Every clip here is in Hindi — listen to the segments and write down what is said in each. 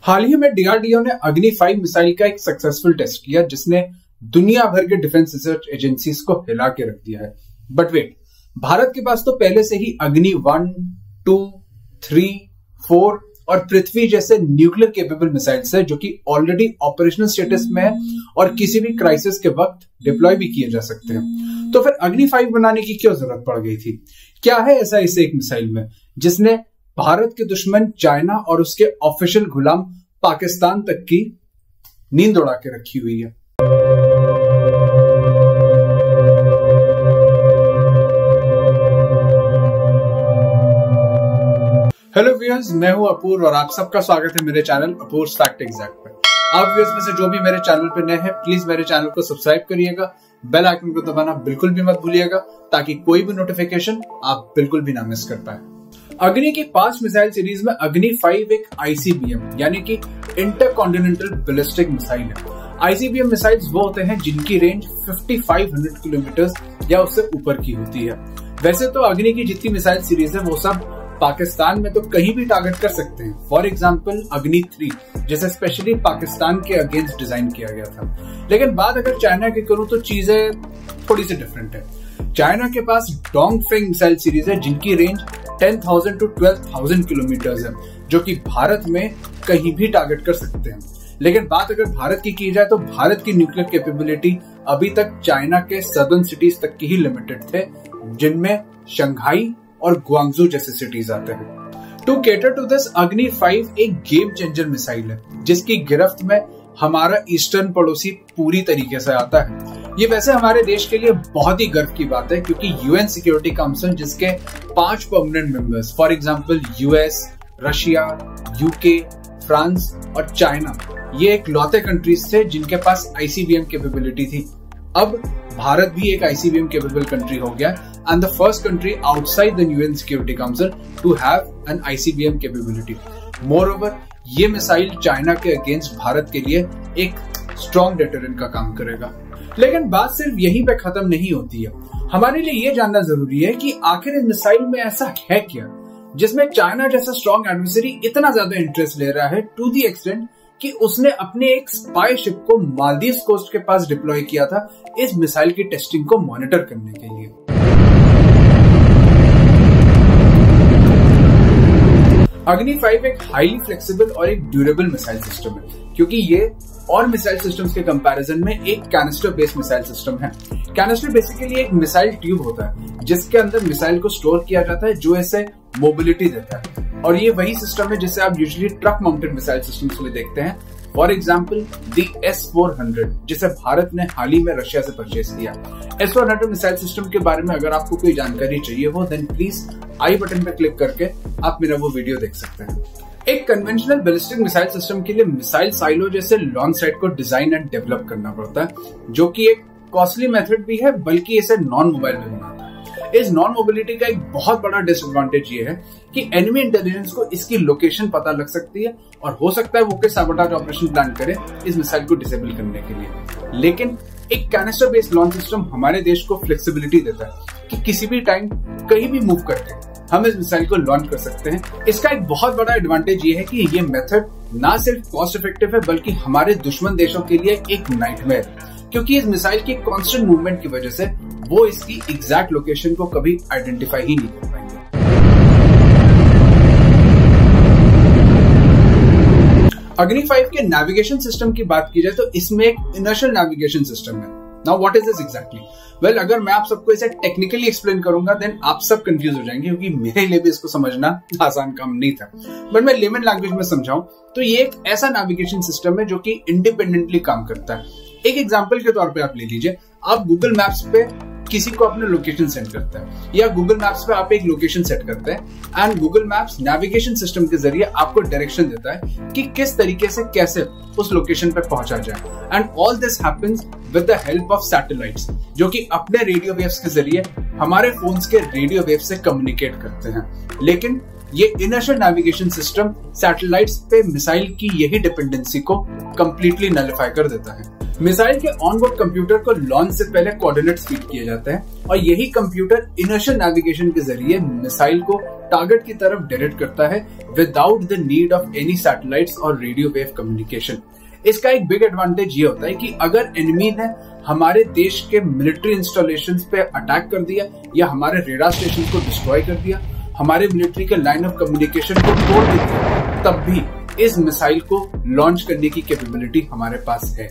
हाल ही में डीआरडीओ ने अग्नि 5 मिसाइल का एक सक्सेसफुल टेस्ट किया जिसने दुनिया भर के डिफेंस रिसर्च एजेंसीज को हिला के रख दिया है। बट वेट, भारत के पास तो पहले से ही अग्नि 1, 2, 3, 4 और पृथ्वी जैसे न्यूक्लियर केपेबल मिसाइल्स है जो कि ऑलरेडी ऑपरेशनल स्टेटस में है और किसी भी क्राइसिस के वक्त डिप्लॉय भी किए जा सकते हैं। तो फिर अग्नि 5 बनाने की क्यों जरूरत पड़ गई थी? क्या है ऐसा इस एक मिसाइल में जिसने भारत के दुश्मन चाइना और उसके ऑफिशियल गुलाम पाकिस्तान तक की नींद उड़ा के रखी हुई है? हेलो व्यूअर्स, मैं हूं अपूर्व और आप सबका स्वागत है मेरे चैनल अपूर्व फैक्ट एग्जैक्ट पे। आप व्यूअर्स में से जो भी मेरे चैनल पे नए हैं प्लीज मेरे चैनल को सब्सक्राइब करिएगा, बेल आइकन को दबाना बिल्कुल भी मत भूलिएगा ताकि कोई भी नोटिफिकेशन आप बिल्कुल भी ना मिस कर पाए। अग्नि की 5 मिसाइल सीरीज में अग्नि 5 एक आईसीबीएम यानी कि इंटरकॉन्टिनेंटल बैलिस्टिक मिसाइल है। आईसीबीएम मिसाइल्स वो होते हैं जिनकी रेंज 5500 किलोमीटर या उससे ऊपर की होती है। वैसे तो अग्नि की जितनी मिसाइल सीरीज है वो सब पाकिस्तान में तो कहीं भी टारगेट कर सकते हैं। फॉर एग्जाम्पल अग्नि 3 जैसे स्पेशली पाकिस्तान के अगेंस्ट डिजाइन किया गया था। लेकिन बात अगर चाइना की करूं तो चीजें थोड़ी सी डिफरेंट है। चाइना के पास डोंगफेंग मिसाइल सीरीज है जिनकी रेंज 10,000 to 12,000 किलोमीटर है जो कि भारत में कहीं भी टारगेट कर सकते हैं। लेकिन बात अगर भारत की जाए तो भारत की न्यूक्लियर कैपेबिलिटी अभी तक चाइना के सदर्न सिटीज तक की ही लिमिटेड थे, जिनमें शंघाई और ग्वांगजू जैसे सिटीज आते हैं। टू केटर टू दिस, अग्नि 5 एक गेम चेंजर मिसाइल है जिसकी गिरफ्त में हमारा ईस्टर्न पड़ोसी पूरी तरीके से आता है। ये वैसे हमारे देश के लिए बहुत ही गर्व की बात है क्योंकि यूएन सिक्योरिटी काउंसिल जिसके 5 permanent members for example US, Russia, UK, France और चाइना, ये एक लौते कंट्रीज थे जिनके पास आईसीबीएम कैपेबिलिटी थी। अब भारत भी एक आईसीबीएम कैपेबल कंट्री हो गया and the first country outside the UN security council to have an ICBM capability. Moreover, ये मिसाइल चाइना के अगेंस्ट भारत के लिए एक स्ट्रॉन्ग डेटरेंट का काम करेगा। लेकिन बात सिर्फ यहीं पे खत्म नहीं होती है। हमारे लिए ये जानना जरूरी है कि आखिर इस मिसाइल में ऐसा है क्या जिसमें चाइना जैसा स्ट्रॉन्ग एडवर्सरी इतना ज्यादा इंटरेस्ट ले रहा है टू दी एक्सटेंट कि उसने अपने एक स्पाई शिप को मालदीव कोस्ट के पास डिप्लॉय किया था इस मिसाइल की टेस्टिंग को मॉनिटर करने के लिए। अग्नि 5 एक हाईली फ्लेक्सिबल और एक ड्यूरेबल मिसाइल सिस्टम है क्योंकि ये और मिसाइल सिस्टम्स के कंपैरिजन में एक कैनिस्टर बेस्ड मिसाइल सिस्टम है। कैनिस्टर बेसिकली एक मिसाइल ट्यूब होता है जिसके अंदर मिसाइल को स्टोर किया जाता है जो इसे मोबिलिटी देता है, और ये वही सिस्टम है जिसे आप usually truck mounted missile systems में देखते हैं। फॉर एग्जाम्पल दी S-400 जिसे भारत ने हाल ही में रशिया से परचेज किया। S-400 मिसाइल सिस्टम के बारे में अगर आपको कोई जानकारी चाहिए हो देन प्लीज आई बटन पर क्लिक करके आप मेरा वो वीडियो देख सकते हैं। एक कन्वेंशनल बैलिस्टिक मिसाइल सिस्टम के लिए मिसाइल साइलो जैसे लॉन्च साइट को डिजाइन एंड डेवलप करना पड़ता है जो कि एक कॉस्टली मेथड भी है, बल्कि इसे नॉन मोबाइल में बनाता है। इस नॉन मोबिलिटी का एक बहुत बड़ा डिसएडवांटेज ये है कि एनिमी इंटेलिजेंस को इसकी लोकेशन पता लग सकती है और हो सकता है वो कोई साबोटाज ऑपरेशन प्लान करे इस मिसाइल को डिसेबल करने के लिए। लेकिन एक कैनिस्टर बेस्ड लॉन्च सिस्टम हमारे देश को फ्लेक्सिबिलिटी देता है कि किसी भी टाइम कहीं भी मूव करके हम इस मिसाइल को लॉन्च कर सकते हैं। इसका एक बहुत बड़ा एडवांटेज ये है कि ये मेथड ना सिर्फ कॉस्ट इफेक्टिव है बल्कि हमारे दुश्मन देशों के लिए एक नाइटमेयर है क्योंकि इस मिसाइल की कांस्टेंट मूवमेंट की वजह से वो इसकी एग्जैक्ट लोकेशन को कभी आइडेंटिफाई ही नहीं कर पाएंगे। अग्नि 5 के नेविगेशन सिस्टम की बात की जाए तो इसमें एक इनर्शियल नेविगेशन सिस्टम है। Now what is this exactly? Well, अगर मैं आप सबको इसे टेक्निकली एक्सप्लेन करूंगा देन आप सब कंफ्यूज हो जाएंगे क्योंकि मेरे लिए भी इसको समझना आसान काम नहीं था। बट मैं लेमन लैंग्वेज में समझाऊं तो ये एक ऐसा नेविगेशन सिस्टम है जो कि इंडिपेंडेंटली काम करता है। एक एग्जांपल के तौर पे आप ले लीजिए, आप गूगल मैप्स पे किसी को अपने लोकेशन सेंड करते हैं या गूगल मैप्स पे आप एक लोकेशन सेट करते हैं and Google maps navigation system के जरिए आपको डायरेक्शन देता है कि किस तरीके से कैसे उस लोकेशन पे पहुंचा जाए। And all this happens with the help of satellites जो कि अपने रेडियो वेव्स के जरिए हमारे फोन्स के रेडियो वेव से कम्युनिकेट करते हैं। लेकिन ये इनर्शियल नेविगेशन सिस्टम सैटेलाइट्स पे मिसाइल की यही डिपेंडेंसी को कंप्लीटली नलिफाई कर देता है। मिसाइल के ऑनबोर्ड कंप्यूटर को लॉन्च से पहले कोऑर्डिनेट्स फीड किए जाते हैं और यही कंप्यूटर इनर्शियल नेविगेशन के जरिए मिसाइल को टारगेट की तरफ डायरेक्ट करता है without the need of any satellites और रेडियो वेव कम्युनिकेशन। इसका एक बिग एडवांटेज ये होता है कि अगर एनिमी ने हमारे देश के मिलिट्री इंस्टॉलेशंस पे अटैक कर दिया या हमारे रेडार स्टेशन को डिस्ट्रॉय कर दिया, हमारे मिलिट्री के लाइन ऑफ कम्युनिकेशन को तोड़ दिया, तब भी इस मिसाइल को लॉन्च करने की कैपेबिलिटी हमारे पास है।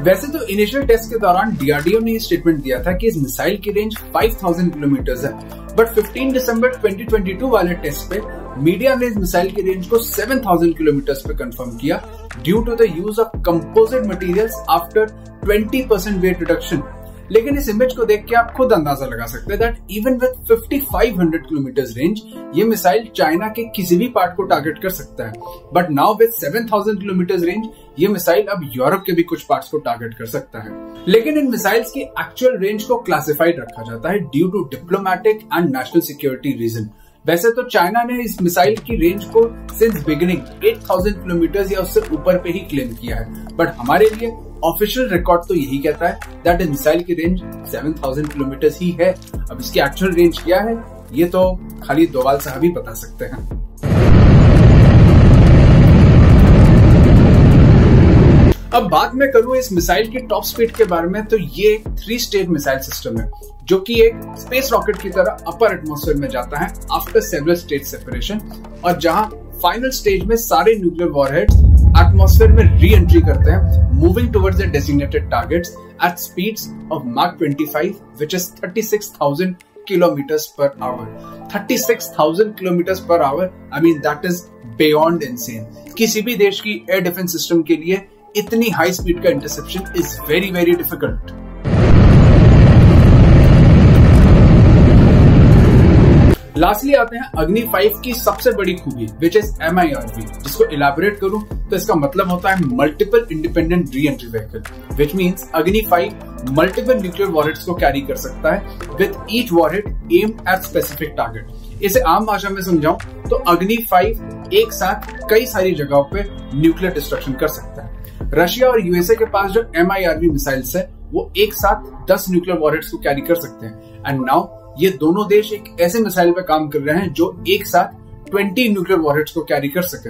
वैसे तो इनिशियल टेस्ट के दौरान डीआरडीओ ने स्टेटमेंट दिया था कि इस मिसाइल की रेंज 5000 किलोमीटर है, बट 15 दिसंबर 2022 वाले टेस्ट पे मीडिया ने इस मिसाइल की रेंज को 7000 किलोमीटर पे कंफर्म किया due to the use of composite materials after 20% weight reduction. लेकिन इस इमेज को देख के आप खुद अंदाजा लगा सकते हैं that even with 5500 kilometre range ये मिसाइल चाइना के किसी भी पार्ट को टारगेट कर सकता है, but now with 7000 kilometre range ये मिसाइल अब यूरोप के भी कुछ पार्ट्स को टारगेट कर सकता है। लेकिन इन मिसाइल्स की एक्चुअल रेंज को क्लासिफाइड रखा जाता है due to diplomatic and national security reason. वैसे तो चाइना ने इस मिसाइल की रेंज को सिंस बिगिनिंग 8000 किलोमीटर या उससे ऊपर पे ही क्लेम किया है, बट हमारे लिए ऑफिशियल रिकॉर्ड तो यही कहता है दैट इस मिसाइल की रेंज 7000 किलोमीटर ही है। अब इसकी एक्चुअल रेंज क्या है ये तो खाली दोवाल साहब ही बता सकते हैं। अब बात मैं करूं इस मिसाइल की टॉप स्पीड के बारे में, तो ये एक 3 स्टेज मिसाइल सिस्टम है जो कि एक स्पेस रॉकेट की तरह अपर एटमॉस्फेयर में जाता है आफ्टर सेवरल स्टेज सेपरेशन, और जहां फाइनल स्टेज में सारे न्यूक्लियर वॉरहेड्स एटमॉस्फेयर में री एंट्री करते हैं, moving towards the designated targets at speeds of mach 25 which is 36,000 kilometres per hour. 36,000 kilometres per hour, I mean that is beyond insane. किसी भी देश की एयर डिफेंस सिस्टम के लिए इतनी हाई स्पीड का interception is very very difficult. Lastly आते हैं अग्नि 5 की सबसे बड़ी खूबी विच इज MIRV, जिसको इलैबोरेट करूं तो इसका मतलब होता है multiple independent re entry vehicle, which means अग्नि 5 मल्टीपल न्यूक्लियर वॉरहेड्स को कैरी कर सकता है with each warhead aimed at specific target. इसे आम भाषा में समझाऊं तो अग्नि 5 एक साथ कई सारी जगहों पे न्यूक्लियर डिस्ट्रक्शन कर सकता है। रशिया और यूएसए के पास जो MIRV मिसाइल्स है वो एक साथ 10 न्यूक्लियर वॉरहेड्स को कैरी कर सकते हैं, एंड नाउ ये दोनों देश एक ऐसे मिसाइल पे काम कर रहे हैं जो एक साथ 20 न्यूक्लियर वॉरहेड्स को कैरी कर सके।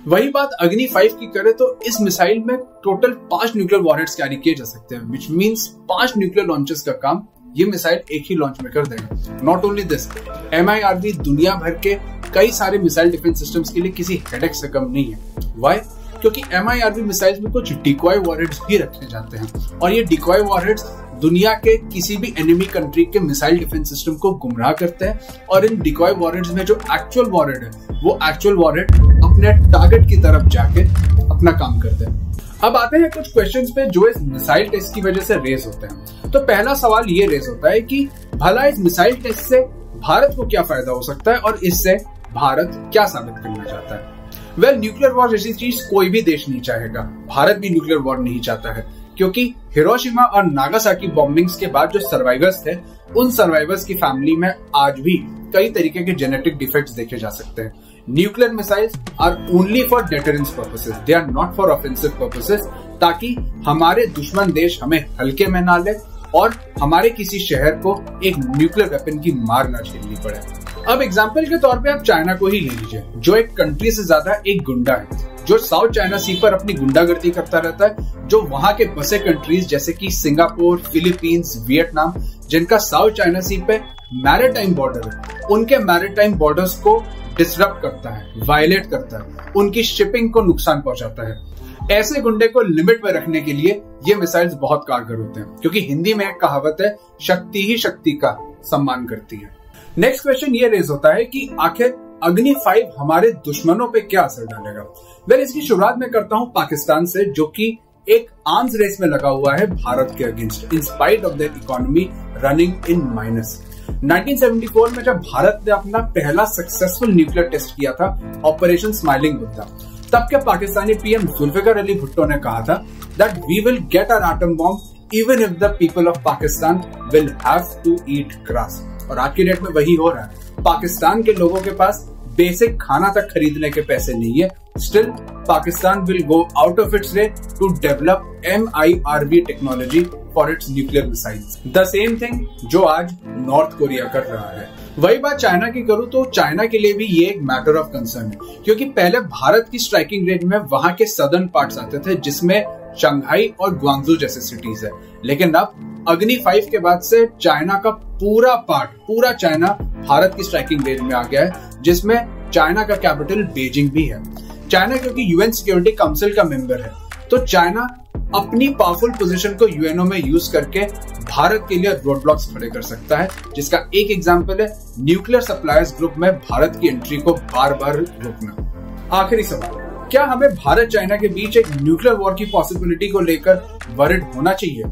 वही बात अग्नि 5 की करें तो इस मिसाइल में टोटल 5 न्यूक्लियर वॉरहेड्स कैरी किए जा सकते हैं, विच मींस 5 न्यूक्लियर लॉन्चेस का काम ये मिसाइल एक ही लॉन्च में कर देगा। नॉट ओनली दिस, MIRV दुनिया भर के कई सारे मिसाइल डिफेंस सिस्टम्स के लिए किसी हेडेक से कम नहीं है। व्हाई? क्योंकि MIRV मिसाइल्स में कुछ डिकॉय वॉरहेड्स भी रखे जाते हैं, और ये डिकॉय वॉरहेड्स दुनिया के किसी भी एनिमी कंट्री के मिसाइल डिफेंस सिस्टम को गुमराह करते हैं, और इन डिकॉय वॉरहेड्स में जो एक्चुअल वॉरहेड है वो एक्चुअल वॉरहेड अपने टारगेट की तरफ जाके अपना काम करते हैं। अब आते हैं कुछ क्वेश्चंस पे जो इस मिसाइल टेस्ट की वजह से रेज होते हैं। तो पहला सवाल ये रेज होता है कि भला इस मिसाइल टेस्ट से भारत को क्या फायदा हो सकता है और इससे भारत क्या साबित करना चाहता है। वेल, न्यूक्लियर वॉर जैसी चीज कोई भी देश नहीं चाहेगा, भारत भी न्यूक्लियर वॉर नहीं चाहता है, क्योंकि हिरोशिमा और नागासाकी बॉम्बिंग्स के बाद जो सर्वाइवर्स थे उन सर्वाइवर्स की फैमिली में आज भी कई तरीके के जेनेटिक डिफेक्ट्स देखे जा सकते हैं। Nuclear missiles are only for deterrence purposes, they are not for offensive purposes, ताकि हमारे दुश्मन देश हमें हल्के में ना ले और हमारे किसी शहर को एक न्यूक्लियर वेपन की मार ना झेलनी पड़े। अब एग्जाम्पल के तौर पे आप चाइना को ही ले लीजिए, जो एक कंट्री से ज्यादा एक गुंडा है, जो साउथ चाइना सी पर अपनी गुंडागर्दी करता रहता है, जो वहां के बसे कंट्रीज जैसे कि सिंगापुर, फिलीपींस, वियतनाम, जिनका साउथ चाइना सी पे मैरीटाइम बॉर्डर है, उनके मैरीटाइम बॉर्डर्स को डिसरप्ट करता है, वायलेट करता है, उनकी शिपिंग को नुकसान पहुंचाता है। ऐसे गुंडे को लिमिट में रखने के लिए ये मिसाइल्स बहुत कारगर होते हैं, क्योंकि हिंदी में एक कहावत है, शक्ति ही शक्ति का सम्मान करती है। नेक्स्ट क्वेश्चन ये रेज होता है कि आखिर अग्नि 5 हमारे दुश्मनों पे क्या असर डालेगा। वेल, इसकी शुरुआत मैं करता हूं पाकिस्तान से, जो कि एक आर्म्स रेस में लगा हुआ है भारत के against in spite of their economy running in minus. 1974 में जब भारत ने अपना पहला सक्सेसफुल न्यूक्लियर टेस्ट किया था, ऑपरेशन स्माइलिंग बुद्धा, तब के पाकिस्तानी पीएम जुल्फिकार अली भुट्टो ने कहा था that we will get our atom bomb even if the people of Pakistan will have to eat grass. और आज की डेट में वही हो रहा है। पाकिस्तान के लोगों के पास बेसिक खाना तक खरीदने के पैसे नहीं है, still Pakistan will go out of its way to develop MIRV technology for its nuclear missiles. The same thing जो आज नॉर्थ कोरिया कर रहा है। वही बात चाइना की करूं तो चाइना के लिए भी ये एक मैटर ऑफ कंसर्न है, क्योंकि पहले भारत की स्ट्राइकिंग रेंज में वहां के सदर्न पार्ट्स आते थे जिसमें शंघाई और ग्वांगजू जैसे सिटीज है, लेकिन अब अग्नि 5 के बाद से चाइना का पूरा चाइना भारत की स्ट्राइकिंग रेंज में आ गया है, जिसमें चाइना का कैपिटल बीजिंग भी है। चाइना क्योंकि यूएन सिक्योरिटी काउंसिल का मेंबर है, तो चाइना अपनी पावरफुल पोजीशन को यूएनओ में यूज करके भारत के लिए रोड ब्लॉक्स खड़े कर सकता है, जिसका एक एग्जांपल है न्यूक्लियर सप्लायर्स ग्रुप में भारत की एंट्री को बार बार रोकना। आखिरी सवाल, क्या हमें भारत चाइना के बीच एक न्यूक्लियर वॉर की पॉसिबिलिटी को लेकर वरिड होना चाहिए?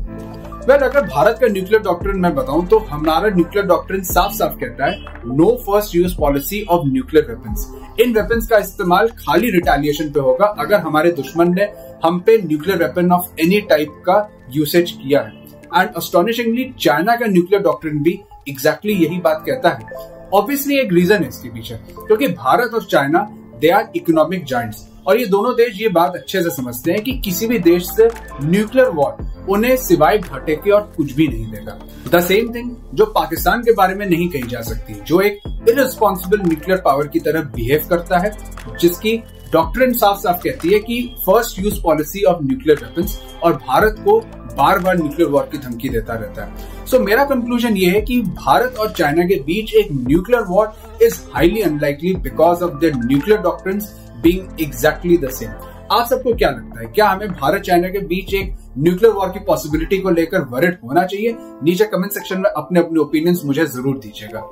अगर भारत का न्यूक्लियर डॉक्ट्रिन मैं बताऊं तो हमारा न्यूक्लियर डॉक्ट्रिन साफ साफ कहता है no first use policy of nuclear weapons. इन वेपन्स का इस्तेमाल खाली रिटेलिएशन पे होगा अगर हमारे दुश्मन ने हम पे nuclear weapon of any type का यूसेज किया है। एंड अस्टोनिशिंगली चाइना का न्यूक्लियर डॉक्ट्रिन भी एग्जैक्टली यही बात कहता है। ऑब्वियसली एक रीजन है इसके पीछे, क्योंकि भारत और China they are economic giants, और ये दोनों देश ये बात अच्छे से समझते हैं कि किसी भी देश से न्यूक्लियर वॉर उन्हें सिवाय घाटे के और कुछ भी नहीं देगा। द सेम थिंग जो पाकिस्तान के बारे में नहीं कही जा सकती, जो एक इररिस्पॉन्सिबल न्यूक्लियर पावर की तरह बिहेव करता है, जिसकी डॉक्ट्रिन साफ साफ कहती है कि first use policy of nuclear weapons, और भारत को बार बार न्यूक्लियर वॉर की धमकी देता रहता है। सो मेरा कंक्लूजन ये है कि भारत और चाइना के बीच एक nuclear war is highly unlikely because of their nuclear doctrines being exactly the same. आप सबको क्या लगता है, क्या हमें भारत चाइना के बीच एक न्यूक्लियर वॉर की पॉसिबिलिटी को लेकर वरिड होना चाहिए? नीचे कमेंट सेक्शन में अपने अपने ओपिनियंस मुझे जरूर दीजिएगा।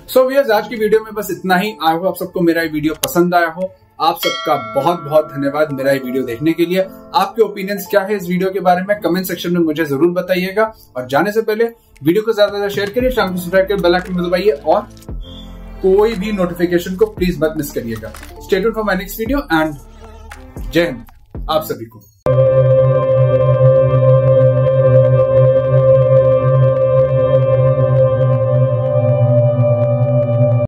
सो व्यूअर्स, आज की वीडियो में बस इतना ही। आई होप आप सबको मेरा ये वीडियो पसंद आया हो। आप सबका बहुत बहुत धन्यवाद मेरा ये वीडियो देखने के लिए। आपके ओपिनियंस क्या है इस वीडियो के बारे में कमेंट सेक्शन में मुझे जरूर बताइएगा। और जाने से पहले वीडियो को ज्यादा शेयर करिए, चैनल को सब्सक्राइब कर बेल आइकन दबाइए और कोई भी नोटिफिकेशन को प्लीज मत मिस करिएगा। Stay tuned for my next video and जय हिंद आप सभी को।